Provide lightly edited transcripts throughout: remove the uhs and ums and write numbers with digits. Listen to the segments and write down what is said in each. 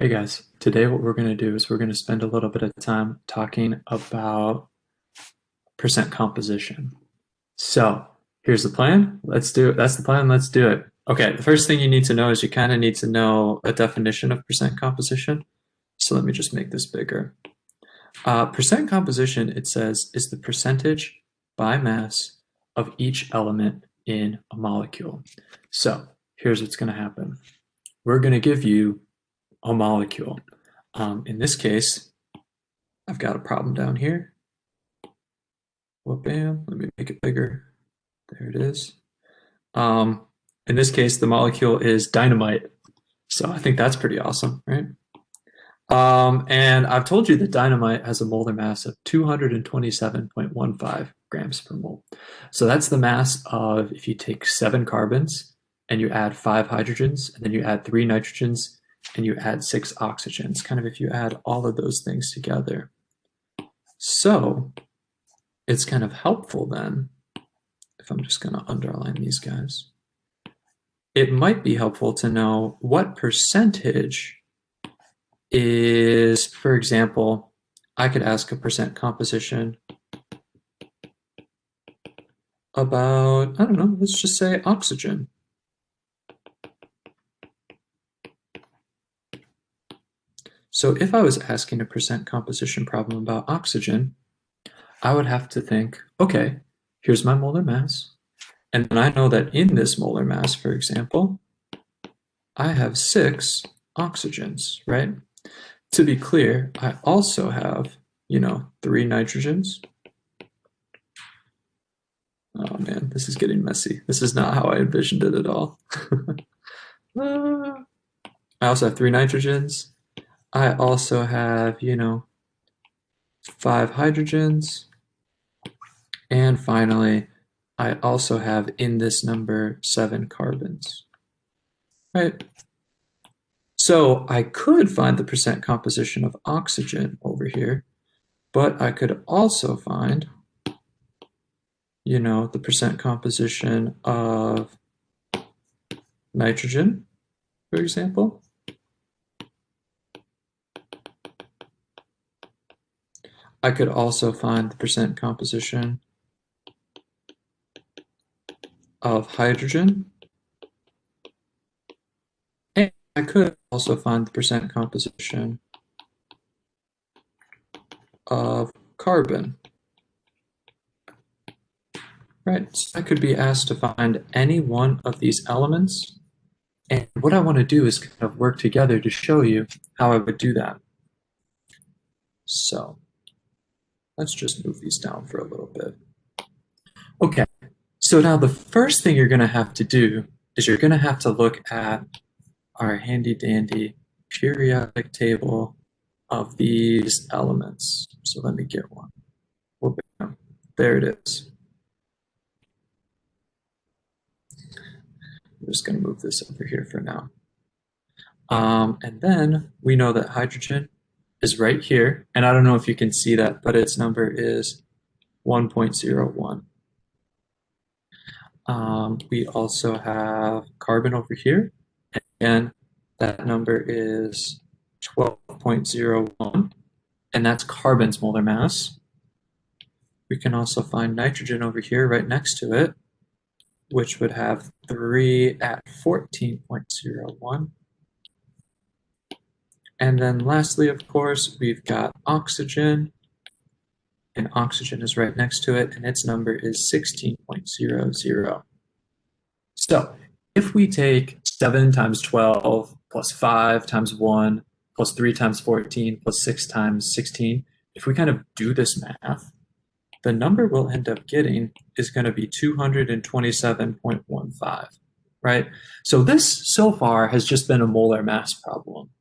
Hey guys, today what we're going to do is we're going to spend a little bit of time talking about percent composition. So here's the plan. Let's do it. That's the plan. Let's do it. Okay, the first thing you need to know is you kind of need to know a definition of percent composition. So let me just make this bigger. Percent composition, it says, is the percentage by mass of each element in a molecule. So here's what's going to happen. We're going to give you a molecule. In this case, I've got a problem down here. Well, bam, let me make it bigger. There it is. In this case, the molecule is dynamite. So I think that's pretty awesome, right? And I've told you that dynamite has a molar mass of 227.15 grams per mole. So that's the mass of if you take 7 carbons and you add 5 hydrogens, and then you add 3 nitrogens, and you add 6 oxygens, kind of if you add all of those things together. So it's kind of helpful then, if I'm just going to underline these guys, it might be helpful to know what percentage is, for example, I could ask a percent composition about, I don't know, let's just say oxygen. So if I was asking a percent composition problem about oxygen, I would have to think, okay, here's my molar mass. And then I know that in this molar mass, for example, I have 6 oxygens, right? To be clear, I also have, 3 nitrogens. Oh man, this is getting messy. This is not how I envisioned it at all. I also have 3 nitrogens. I also have, 5 hydrogens. And finally, I also have in this number 7 carbons. Right? So I could find the percent composition of oxygen over here, but I could also find, the percent composition of nitrogen, for example. I could also find the percent composition of hydrogen. And I could also find the percent composition of carbon. Right, so I could be asked to find any one of these elements. And what I want to do is kind of work together to show you how I would do that. So let's just move these down for a little bit. Okay, so now the first thing you're going to have to do is you're going to have to look at our handy dandy periodic table of these elements. So let me get one. Well, bam, there it is. I'm just going to move this over here for now. And then we know that hydrogen is right here. And I don't know if you can see that, but its number is 1.01. We also have carbon over here, and that number is 12.01, and that's carbon's molar mass. We can also find nitrogen over here right next to it, which would have 3 at 14.01. And then lastly, of course, we've got oxygen, and oxygen is right next to it, and its number is 16.00. So if we take 7 times 12 plus 5 times 1 plus 3 times 14 plus 6 times 16, if we kind of do this math, the number we'll end up getting is going to be 227.15, right? So this so far has just been a molar mass problem.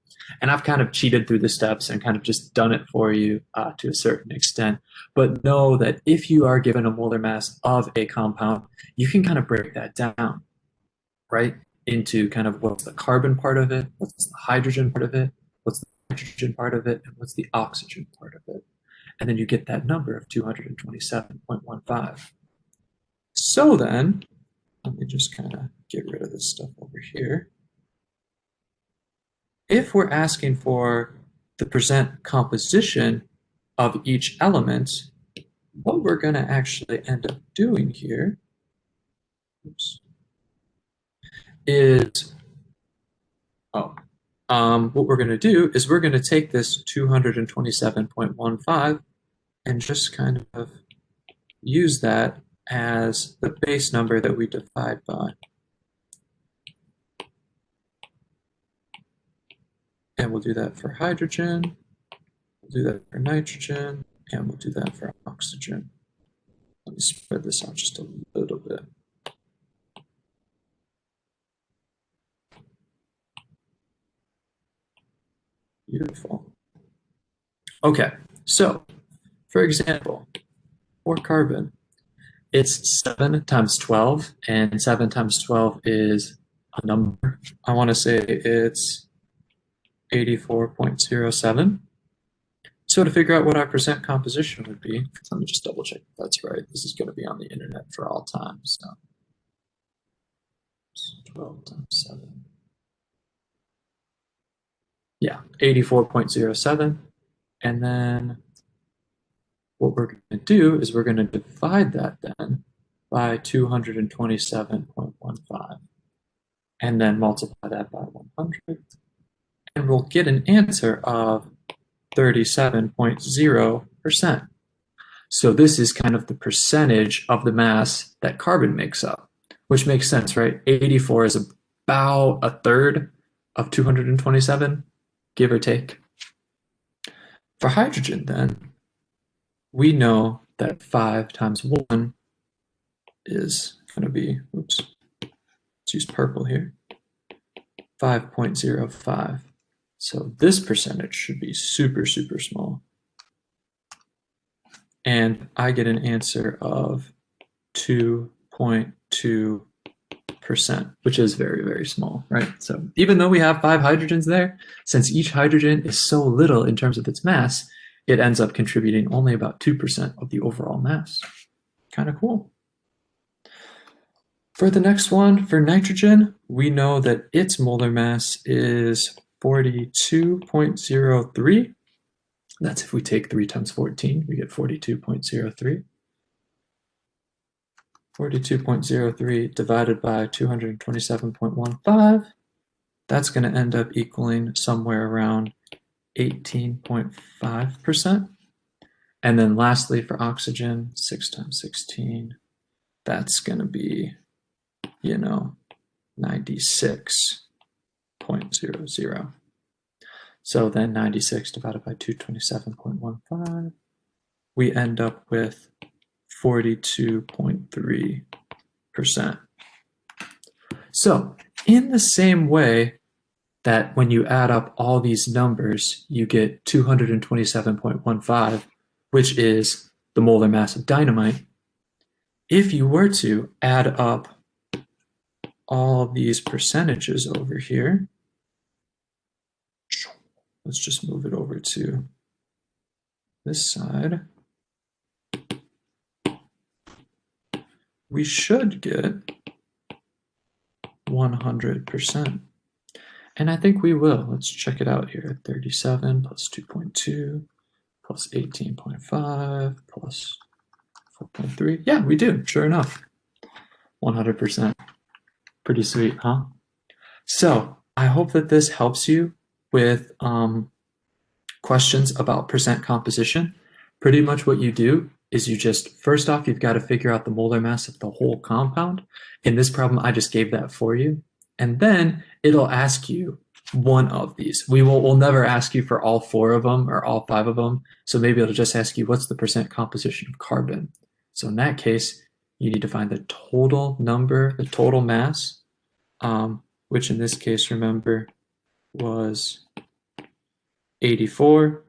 And I've kind of cheated through the steps and kind of just done it for you to a certain extent. But know that if you are given a molar mass of a compound, you can kind of break that down, right? Into kind of what's the carbon part of it, what's the hydrogen part of it, what's the nitrogen part of it, and what's the oxygen part of it. And then you get that number of 227.15. So then, let me just kind of get rid of this stuff over here. if we're asking for the percent composition of each element, what we're going to actually end up doing here is, what we're going to do is we're going to take this 227.15 and just kind of use that as the base number that we divide by. And we'll do that for hydrogen, we'll do that for nitrogen, and we'll do that for oxygen. Let me spread this out just a little bit. Beautiful. Okay, so for example, for carbon, it's 7 times 12, and 7 times 12 is a number. I want to say it's 84.07. So to figure out what our percent composition would be, let me just double check if that's right. This is going to be on the internet for all time. So 12 times 7. Yeah, 84.07. And then what we're going to do is we're going to divide that then by 227.15. And then multiply that by 100. And we'll get an answer of 37.0%. So this is kind of the percentage of the mass that carbon makes up, which makes sense, right? 84 is about a third of 227, give or take. For hydrogen, then, we know that 5 times 1 is going to be, oops, let's use purple here, 5.05. So this percentage should be super, super small. And I get an answer of 2.2%, which is very, very small, right? So even though we have 5 hydrogens there, since each hydrogen is so little in terms of its mass, it ends up contributing only about 2% of the overall mass. Kind of cool. For the next one, for nitrogen, we know that its molar mass is 42.03. That's if we take 3 times 14, we get 42.03. 42.03 divided by 227.15, that's going to end up equaling somewhere around 18.5%. And then lastly, for oxygen, 6 times 16, that's going to be, 96.00. So then 96 divided by 227.15, we end up with 42.3%. So in the same way that when you add up all these numbers, you get 227.15, which is the molar mass of dynamite, if you were to add up all these percentages over here, let's just move it over to this side, we should get 100%. And I think we will. Let's check it out here. 37 plus 2.2 plus 18.5 plus 4.3. Yeah, we do. Sure enough. 100%. Pretty sweet, huh? So I hope that this helps you with questions about percent composition. Pretty much what you do is you just, first off, you've got to figure out the molar mass of the whole compound. In this problem, I just gave that for you. And then it'll ask you one of these. We'll never ask you for all 4 of them or all 5 of them. So maybe it'll just ask you, what's the percent composition of carbon? So in that case, you need to find the total number, the total mass, which in this case, remember, was 84.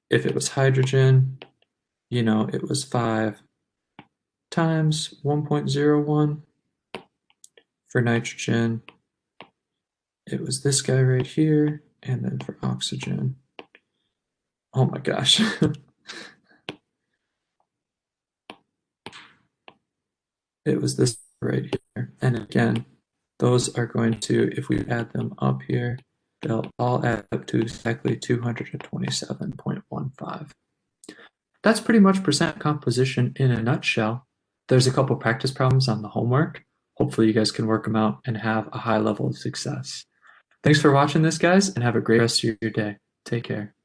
If it was hydrogen, it was 5 times 1.01. For nitrogen, it was this guy right here. And then for oxygen, oh my gosh. It was this right here. And again, those are going to, if we add them up here, They'll all add up to exactly 227.15. That's pretty much percent composition in a nutshell. There's a couple practice problems on the homework. Hopefully you guys can work them out and have a high level of success. Thanks for watching this, guys, and have a great rest of your day. Take care.